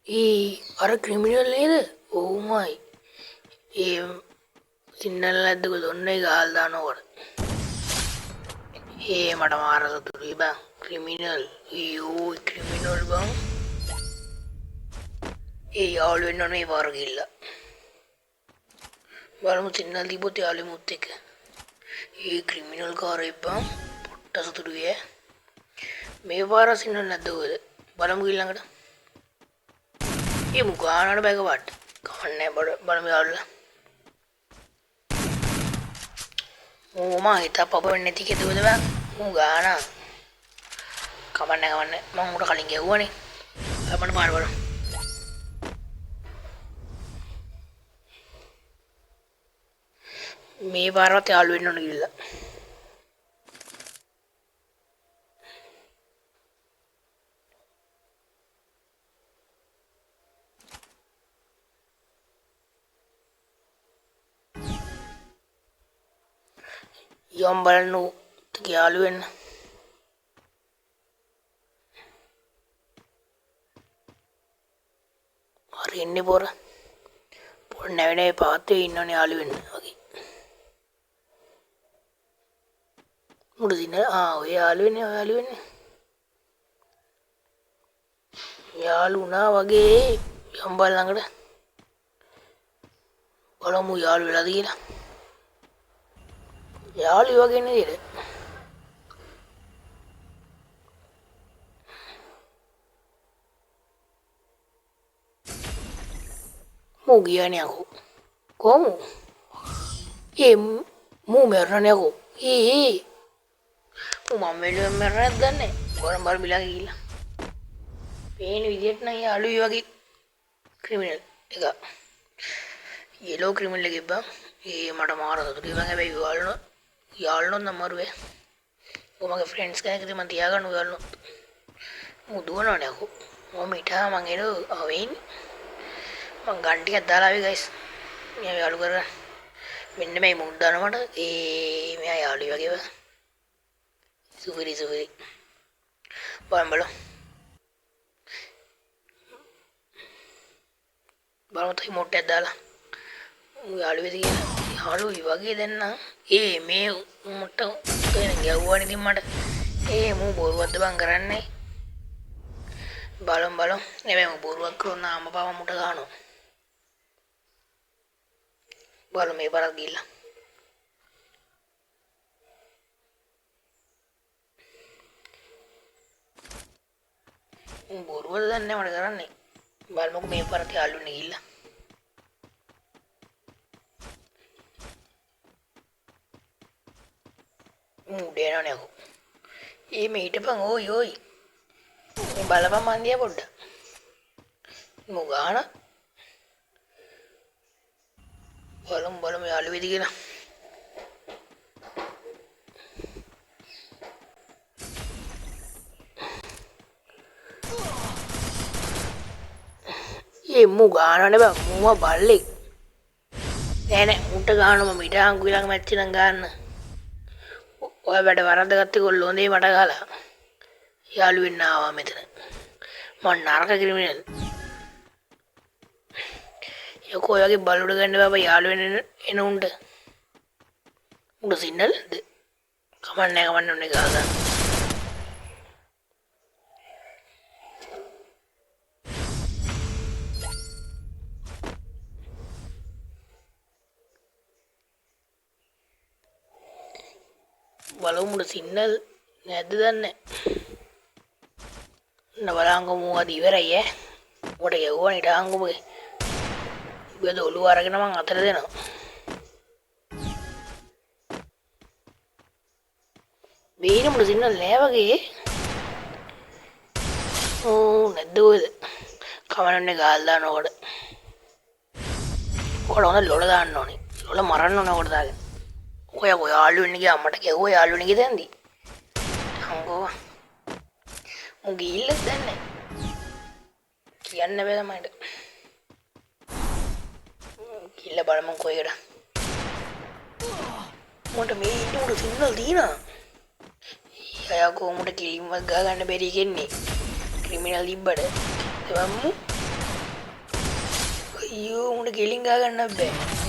අර ක්‍රිමිනල් නේද? ඕමයි. ඒ සිග්නල් නැද්දක දොන්නේ ගහලා දානකොට. මට මාර සතුටුයි බං. ක්‍රිමිනල්. ක්‍රිමිනල් බං. යාළු වෙන්න ඕනේ මේ පාර ගිහිල්ලා. බලමු සිග්නල් දීපොත් යාළුවෙමුත් එක්ක. ක්‍රිමිනල් කාරේ බං. පොට්ට සතුටුයි ඈ. මේ පාර සිග්නල් නැද්ද ඔයද? බලමු ඊළඟට. මුගානට බැග වට කවන්නේ බලමු යාළුවා. මම හිතා පපවෙන්නේ නැති කෙදුවද බං? මුගාන කවන්නේ මම උඩ කලින් ගැහුවානේ. අපන්න පාර බලමු. මේ පාරවත් යාළු වෙන්න ඕන ගිල්ල. යම් බලන්න යාළු වෙන්න. හරි ඉන්නේ පොර. පොර නැවෙනේ පාත්තේ ඉන්නවනේ යාළු වෙන්න වගේ. මුඩ දින ඔය යාළු වෙන්නේ. යාළු වුණා වගේ යම් බල ළඟට. බලමු යාළු වෙලාද කියලා. යාළු වගේ නේද? මූ ගියානේ අකෝ. කොහොම? මූ මරන්නේ අකෝ. මම මෙලෙම මරන්නද දන්නේ. බොරම් බර බිලා ගිහිල්ලා. පේන විදියට නම් යාළුයි වගේ ක්‍රිමිනල් එක. යෙලෝ ක්‍රිමිනල් එකේ බං. මට මාර සතුටුයි බං. හැබැයි යාළුනොත් නම් මරුවේ. මගේ ෆ්‍රෙන්ඩ්ස් කෙනෙක්ද මම තියාගන්න යාළුනොත්. මූ දුවනවනේ අකෝ. මම ඉතා මං එන ආවෙන්නේ. මං ගන් ටිකක් දාලා ආවේ ගයිස්. මෙයා යාළු කරගන්න. මෙන්න මේ මුඩ් දානකොට මෙයා යාළුයි වගේ බං. සුපිරි. බලමු. බලමු තේ මොට්ටයක් දාලා. යාළුවෙද කියලා. යාළුයි වගේ දැන් නම් මේ මොට්ට තේන ගැව්වනේ ඉතින් මට. මූ බොරුවක්ද බං කරන්නේ. බලමු. නෙමෙයි මූ බොරුවක් කරන අම්මපාව මුට ගන්නවා. බලමු මේ පාරක් ගිහිල්ලා. බොරුවද දන්නේ මට කරන්නේ. බලමුකෝ මේ පාරට යාළුනේ ගිහිල්ලා. උඩේනවනේ අකෝ. මේ හිටපන් ඕයි. මේ බලපන් මන්දියා පොඩ්ඩක්. මුගාන. බලමු යාළුවේද කියලා. මුගානනේ බං. මූව බල්ලෙක්. නෑ මුට ගහනවා මම ඊට හංගු ඊළඟ මැච් එකෙන් ගන්න. ඔය වැඩ වරද්දගත්තේ කොල්ලෝ හොඳේ මට ගහලා. යාළු වෙන්න ආවා මෙතන. මම නරක ක්‍රිමිනල්. යකෝ ඔයගේ බලුඩ ගන්න බබා යාළු වෙන්න එන උන්ට. උඩ සිග්නල්ද? කමන්නේ ඕනේ ගහගන්න. බලමුද සිග්නල් නැද්ද දන්නේ. නවලංගමු අද ඉවරයි ඈ. උඩ යවුවා ඊට අංගමුගේ. බෙද ඔළුව අරගෙන මං අතර දෙනවා. බේරෙ මුඩ සිග්නල් නෑ වගේ. නැද්ද ඔයද? කවන්නේ ගාල් දානකොට. ඔකට හොඳ ලොල දාන්න ඕනේ. ලොල මරන්න ඕනේ ඔකට දාගෙන. ඔය යාළු වෙන්න ගියා අම්මට කිව්වා යාළු වෙන්න ගිය දැන්දි. අංගෝ. මු ගිහිල්ලා දැන්නේ. කියන්න බෑ මට. කිල්ල බලමු කොහෙද. මට මේ ඉන්න උඩ සිග්නල් දීනා. අයා කොහොමද කිලින්වත් ගහ ගන්න බැරි කෙන්නේ. ක්‍රිමිනල් ඉබ්බඩ. එවම්මු. අයියෝ උන්ට කෙලින් ගා ගන්න බෑ.